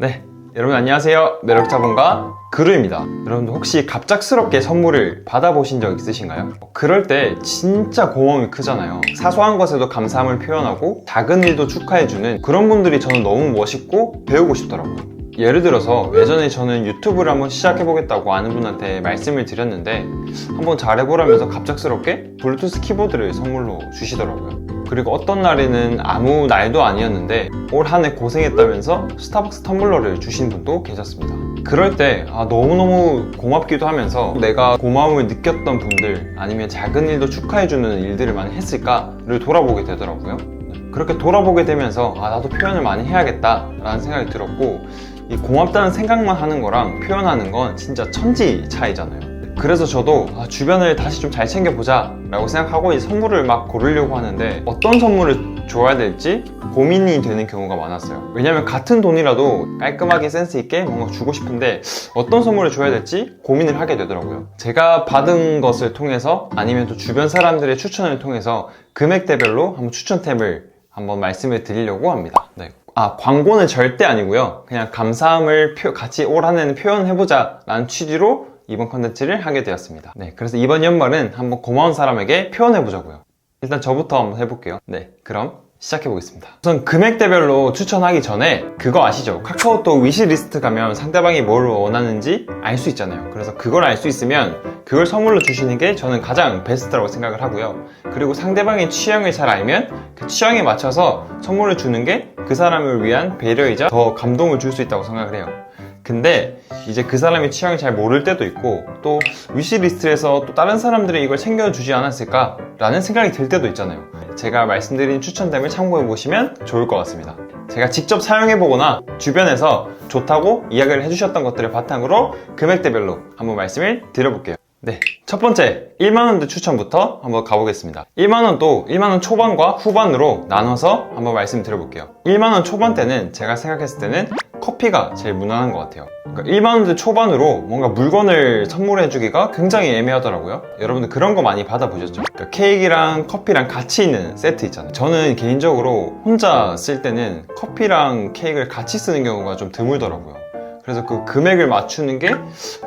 네, 여러분 안녕하세요. 매력자본가 그루입니다. 여러분들 혹시 갑작스럽게 선물을 받아보신 적 있으신가요? 그럴 때 진짜 고마움이 크잖아요. 사소한 것에도 감사함을 표현하고 작은 일도 축하해주는 그런 분들이 저는 너무 멋있고 배우고 싶더라고요. 예를 들어서 예전에 저는 유튜브를 한번 시작해보겠다고 아는 분한테 말씀을 드렸는데 한번 잘해보라면서 갑작스럽게 블루투스 키보드를 선물로 주시더라고요. 그리고 어떤 날에는 아무 날도 아니었는데 올 한 해 고생했다면서 스타벅스 텀블러를 주신 분도 계셨습니다. 그럴 때 너무너무 고맙기도 하면서 내가 고마움을 느꼈던 분들 아니면 작은 일도 축하해주는 일들을 많이 했을까를 돌아보게 되더라고요. 그렇게 돌아보게 되면서 나도 표현을 많이 해야겠다 라는 생각이 들었고, 이 고맙다는 생각만 하는 거랑 표현하는 건 진짜 천지 차이잖아요. 그래서 저도 주변을 다시 좀 잘 챙겨보자 라고 생각하고 이 선물을 막 고르려고 하는데 어떤 선물을 줘야 될지 고민이 되는 경우가 많았어요. 왜냐면 같은 돈이라도 깔끔하게 센스 있게 뭔가 주고 싶은데 어떤 선물을 줘야 될지 고민을 하게 되더라고요. 제가 받은 것을 통해서 아니면 또 주변 사람들의 추천을 통해서 금액대별로 한번 추천템을 한번 말씀을 드리려고 합니다. 네. 광고는 절대 아니고요. 그냥 감사함을 같이 올 한 해는 표현해보자 라는 취지로 이번 컨텐츠를 하게 되었습니다. 네, 그래서 이번 연말은 한번 고마운 사람에게 표현해보자고요. 일단 저부터 한번 해볼게요. 네, 그럼 시작해보겠습니다. 우선 금액대별로 추천하기 전에 그거 아시죠? 카카오톡 위시리스트 가면 상대방이 뭘 원하는지 알 수 있잖아요. 그래서 그걸 알 수 있으면 그걸 선물로 주시는 게 저는 가장 베스트라고 생각을 하고요. 그리고 상대방의 취향을 잘 알면 그 취향에 맞춰서 선물을 주는 게 그 사람을 위한 배려이자 더 감동을 줄 수 있다고 생각을 해요. 근데 이제 그 사람의 취향을 잘 모를 때도 있고 또 위시리스트에서 또 다른 사람들이 이걸 챙겨주지 않았을까 라는 생각이 들 때도 있잖아요. 제가 말씀드린 추천템을 참고해 보시면 좋을 것 같습니다. 제가 직접 사용해 보거나 주변에서 좋다고 이야기를 해주셨던 것들을 바탕으로 금액대별로 한번 말씀을 드려볼게요. 네, 첫 번째 1만원대 추천부터 한번 가보겠습니다. 1만원도 1만원 초반과 후반으로 나눠서 한번 말씀드려볼게요. 1만원 초반 때는 제가 생각했을 때는 커피가 제일 무난한 것 같아요. 그러니까 1만원대 초반으로 뭔가 물건을 선물해주기가 굉장히 애매하더라고요. 여러분들 그런 거 많이 받아보셨죠? 그러니까 케이크랑 커피랑 같이 있는 세트 있잖아요. 저는 개인적으로 혼자 쓸 때는 커피랑 케이크를 같이 쓰는 경우가 좀 드물더라고요. 그래서 그 금액을 맞추는 게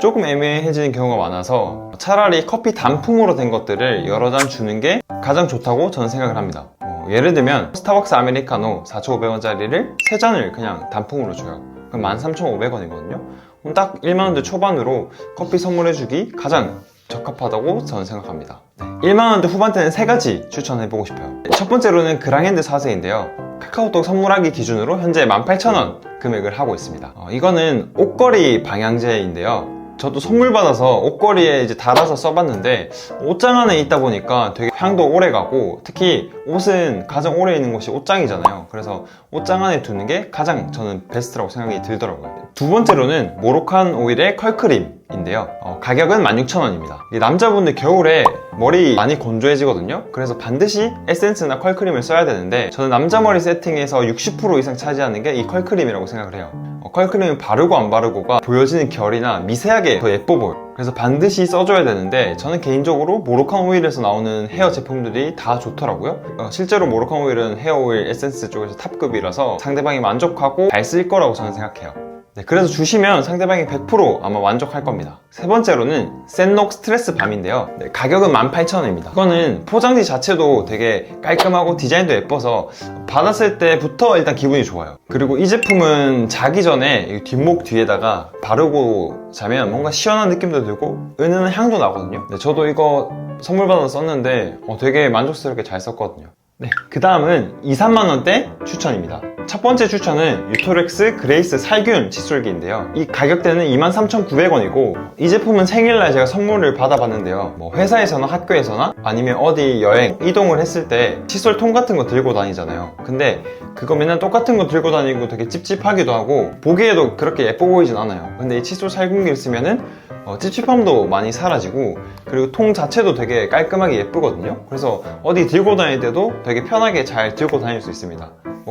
조금 애매해지는 경우가 많아서 차라리 커피 단품으로 된 것들을 여러 잔 주는 게 가장 좋다고 저는 생각을 합니다. 예를 들면 스타벅스 아메리카노 4,500원짜리를 3잔을 그냥 단품으로 줘요. 그럼 13,500원이거든요. 그럼 딱 1만원대 초반으로 커피 선물해주기 가장 적합하다고 저는 생각합니다. 1만원대 후반대는 3가지 추천해보고 싶어요. 첫 번째로는 그랑핸드 4세인데요. 카카오톡 선물하기 기준으로 현재 18,000원 금액을 하고 있습니다. 이거는 옷걸이 방향제인데요. 저도 선물 받아서 옷걸이에 이제 달아서 써봤는데 옷장 안에 있다 보니까 되게 향도 오래 가고, 특히 옷은 가장 오래 있는 곳이 옷장이잖아요. 그래서 옷장 안에 두는 게 가장 저는 베스트라고 생각이 들더라고요. 두 번째로는 모로칸 오일의 컬크림인데요. 가격은 16,000원입니다. 남자분들 겨울에 머리 많이 건조해지거든요. 그래서 반드시 에센스나 컬크림을 써야 되는데 저는 남자 머리 세팅에서 60% 이상 차지하는 게 이 컬크림이라고 생각을 해요. 컬크림은 바르고 안 바르고가 보여지는 결이나 미세하게 더 예뻐 보여요. 그래서 반드시 써줘야 되는데 저는 개인적으로 모로칸 오일에서 나오는 헤어 제품들이 다 좋더라고요. 실제로 모로칸 오일은 헤어 오일 에센스 쪽에서 탑급이라서 상대방이 만족하고 잘 쓸 거라고 저는 생각해요. 네, 그래서 주시면 상대방이 100% 아마 만족할 겁니다. 세 번째로는 센녹 스트레스 밤인데요. 네, 가격은 18,000원입니다. 이거는 포장지 자체도 되게 깔끔하고 디자인도 예뻐서 받았을 때부터 일단 기분이 좋아요. 그리고 이 제품은 자기 전에 뒷목 뒤에다가 바르고 자면 뭔가 시원한 느낌도 들고 은은한 향도 나거든요. 네, 저도 이거 선물 받아서 썼는데 되게 만족스럽게 잘 썼거든요. 네, 그 다음은 2, 3만원대 추천입니다. 첫 번째 추천은 유토렉스 그레이스 살균 칫솔기인데요. 이 가격대는 23,900원이고 이 제품은 생일날 제가 선물을 받아봤는데요. 회사에서나 학교에서나 아니면 어디 여행 이동을 했을 때 칫솔통 같은 거 들고 다니잖아요. 근데 그거 맨날 똑같은 거 들고 다니고 되게 찝찝하기도 하고 보기에도 그렇게 예뻐 보이진 않아요. 근데 이 칫솔 살균기를 쓰면은 찝찝함도 많이 사라지고, 그리고 통 자체도 되게 깔끔하게 예쁘거든요. 그래서 어디 들고 다닐 때도 되게 편하게 잘 들고 다닐 수 있습니다.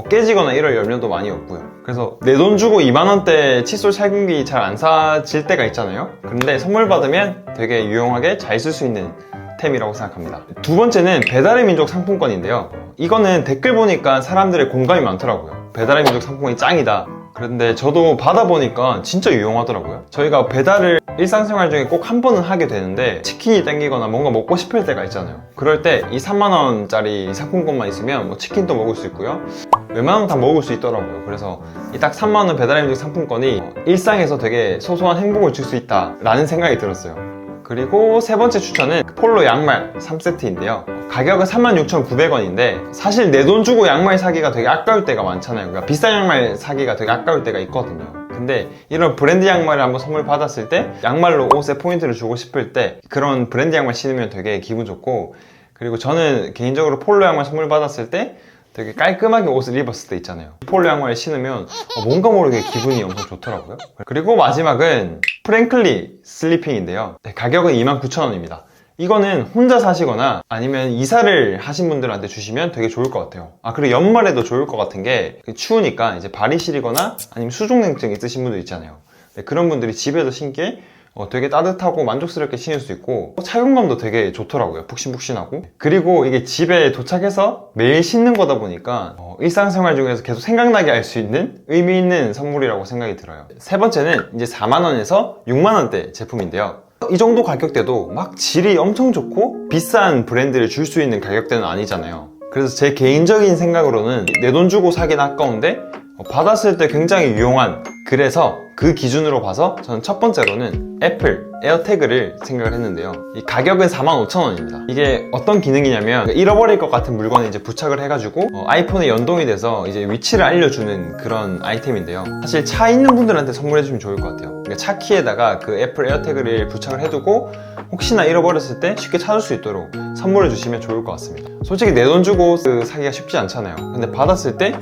깨지거나 이럴 염려도 많이 없고요. 그래서 내 돈 주고 2만원대 칫솔 살균기 잘 안 사질 때가 있잖아요. 그런데 선물 받으면 되게 유용하게 잘 쓸 수 있는 템이라고 생각합니다. 두 번째는 배달의 민족 상품권인데요. 이거는 댓글 보니까 사람들의 공감이 많더라고요. 배달의 민족 상품권이 짱이다. 그런데 저도 받아보니까 진짜 유용하더라고요. 저희가 배달을 일상생활 중에 꼭 한 번은 하게 되는데 치킨이 땡기거나 뭔가 먹고 싶을 때가 있잖아요. 그럴 때 이 3만원짜리 상품권만 있으면 뭐 치킨도 먹을 수 있고요, 웬만하면 다 먹을 수 있더라고요. 그래서 이 딱 3만원 배달임직 상품권이 일상에서 되게 소소한 행복을 줄 수 있다 라는 생각이 들었어요. 그리고 세 번째 추천은 폴로 양말 3세트인데요. 가격은 36,900원인데 사실 내 돈 주고 양말 사기가 되게 아까울 때가 많잖아요. 그러니까 비싼 양말 사기가 되게 아까울 때가 있거든요. 근데 이런 브랜드 양말을 한번 선물 받았을 때 양말로 옷에 포인트를 주고 싶을 때 그런 브랜드 양말 신으면 되게 기분 좋고, 그리고 저는 개인적으로 폴로 양말 선물 받았을 때 되게 깔끔하게 옷을 입었을 때 있잖아요. 폴로 양말을 신으면 뭔가 모르게 기분이 엄청 좋더라고요. 그리고 마지막은 프랭클리 슬리핑인데요. 가격은 29,000원입니다. 이거는 혼자 사시거나 아니면 이사를 하신 분들한테 주시면 되게 좋을 것 같아요. 그리고 연말에도 좋을 것 같은 게 추우니까 이제 발이 시리거나 아니면 수족냉증 있으신 분들 있잖아요. 그런 분들이 집에서 신기에 되게 따뜻하고 만족스럽게 신을 수 있고 착용감도 되게 좋더라고요. 푹신푹신하고. 그리고 이게 집에 도착해서 매일 신는 거다 보니까 일상생활 중에서 계속 생각나게 할 수 있는 의미 있는 선물이라고 생각이 들어요. 세 번째는 이제 4만원에서 6만원대 제품인데요. 이 정도 가격대도 막 질이 엄청 좋고 비싼 브랜드를 줄 수 있는 가격대는 아니잖아요. 그래서 제 개인적인 생각으로는 내 돈 주고 사긴 아까운데 받았을 때 굉장히 유용한, 그래서 그 기준으로 봐서 저는 첫 번째로는 애플 에어태그를 생각을 했는데요. 이 가격은 45,000원입니다. 이게 어떤 기능이냐면 잃어버릴 것 같은 물건을 이제 부착을 해가지고 아이폰에 연동이 돼서 이제 위치를 알려주는 그런 아이템인데요. 사실 차 있는 분들한테 선물해주면 좋을 것 같아요. 그러니까 차 키에다가 그 애플 에어태그를 부착을 해두고 혹시나 잃어버렸을 때 쉽게 찾을 수 있도록 선물해 주시면 좋을 것 같습니다. 솔직히 내 돈 주고 사기가 쉽지 않잖아요. 근데 받았을 때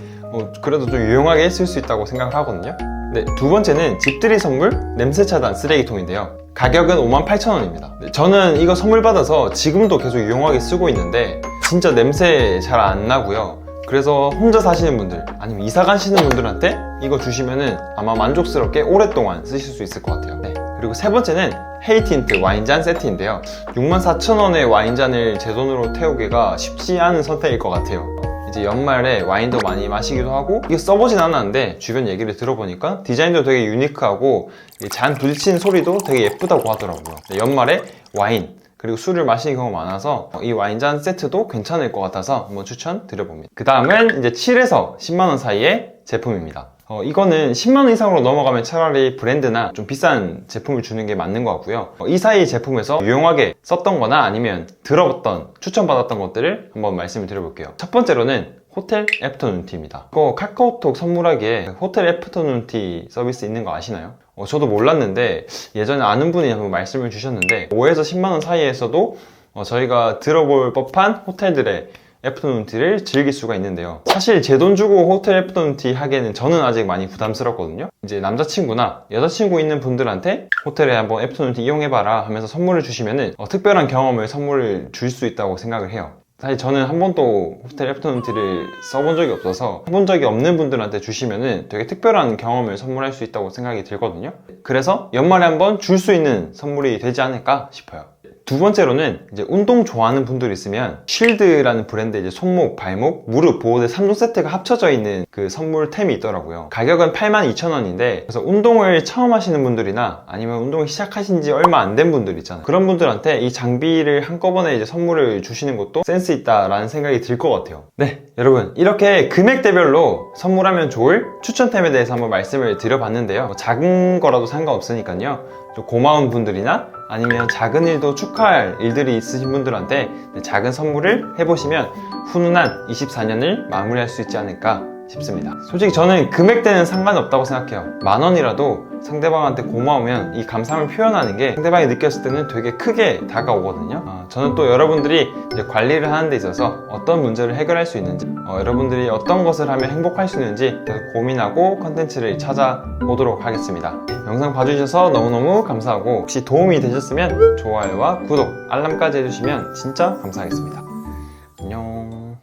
그래도 좀 유용하게 쓸 수 있다고 생각을 하거든요. 네, 두 번째는 집들이 선물 냄새 차단 쓰레기통인데요. 가격은 58,000원입니다. 저는 이거 선물 받아서 지금도 계속 유용하게 쓰고 있는데 진짜 냄새 잘 안 나고요. 그래서 혼자 사시는 분들 아니면 이사 가시는 분들한테 이거 주시면은 아마 만족스럽게 오랫동안 쓰실 수 있을 것 같아요. 네. 그리고 세 번째는 헤이틴트 와인잔 세트인데요. 64,000원의 와인잔을 제 돈으로 태우기가 쉽지 않은 선택일 것 같아요. 이제 연말에 와인도 많이 마시기도 하고, 이거 써보진 않았는데 주변 얘기를 들어보니까 디자인도 되게 유니크하고 잔 부딪히는 소리도 되게 예쁘다고 하더라고요. 연말에 와인 그리고 술을 마시는 경우가 많아서 이 와인잔 세트도 괜찮을 것 같아서 한번 추천드려봅니다. 그 다음은 이제 7에서 10만원 사이의 제품입니다. 이거는 10만원 이상으로 넘어가면 차라리 브랜드나 좀 비싼 제품을 주는 게 맞는 것 같고요. 이 사이 제품에서 유용하게 썼던 거나 아니면 들어봤던, 추천받았던 것들을 한번 말씀을 드려볼게요. 첫 번째로는 호텔 애프터눈티입니다. 이거 카카오톡 선물하기에 호텔 애프터눈티 서비스 있는 거 아시나요? 저도 몰랐는데 예전에 아는 분이 한번 말씀을 주셨는데 5에서 10만원 사이에서도 저희가 들어볼 법한 호텔들의 애프터눈티를 즐길 수가 있는데요. 사실 제 돈 주고 호텔 애프터눈티 하기에는 저는 아직 많이 부담스럽거든요. 이제 남자친구나 여자친구 있는 분들한테 호텔에 한번 애프터눈티 이용해봐라 하면서 선물을 주시면은 특별한 경험을 선물을 줄 수 있다고 생각을 해요. 사실 저는 한 번도 호텔 애프터눈티를 써본 적이 없어서 해본 적이 없는 분들한테 주시면은 되게 특별한 경험을 선물할 수 있다고 생각이 들거든요. 그래서 연말에 한번 줄 수 있는 선물이 되지 않을까 싶어요. 두 번째로는 이제 운동 좋아하는 분들이 있으면 쉴드라는 브랜드의 이제 손목, 발목, 무릎 보호대 3종 세트가 합쳐져 있는 그 선물템이 있더라고요. 가격은 82,000원인데 그래서 운동을 처음 하시는 분들이나 아니면 운동을 시작하신 지 얼마 안 된 분들 있잖아요. 그런 분들한테 이 장비를 한꺼번에 이제 선물을 주시는 것도 센스 있다라는 생각이 들 것 같아요. 네, 여러분 이렇게 금액대별로 선물하면 좋을 추천템에 대해서 한번 말씀을 드려봤는데요. 작은 거라도 상관없으니까요. 좀 고마운 분들이나 아니면 작은 일도 축하할 일들이 있으신 분들한테 작은 선물을 해보시면 훈훈한 24년을 마무리할 수 있지 않을까 싶습니다. 솔직히 저는 금액대는 상관없다고 생각해요. 10,000원이라도 상대방한테 고마우면 이 감사함을 표현하는 게 상대방이 느꼈을 때는 되게 크게 다가오거든요. 저는 또 여러분들이 이제 관리를 하는 데 있어서 어떤 문제를 해결할 수 있는지 여러분들이 어떤 것을 하면 행복할 수 있는지 계속 고민하고 컨텐츠를 찾아보도록 하겠습니다. 영상 봐주셔서 너무너무 감사하고 혹시 도움이 되셨으면 좋아요와 구독, 알람까지 해주시면 진짜 감사하겠습니다.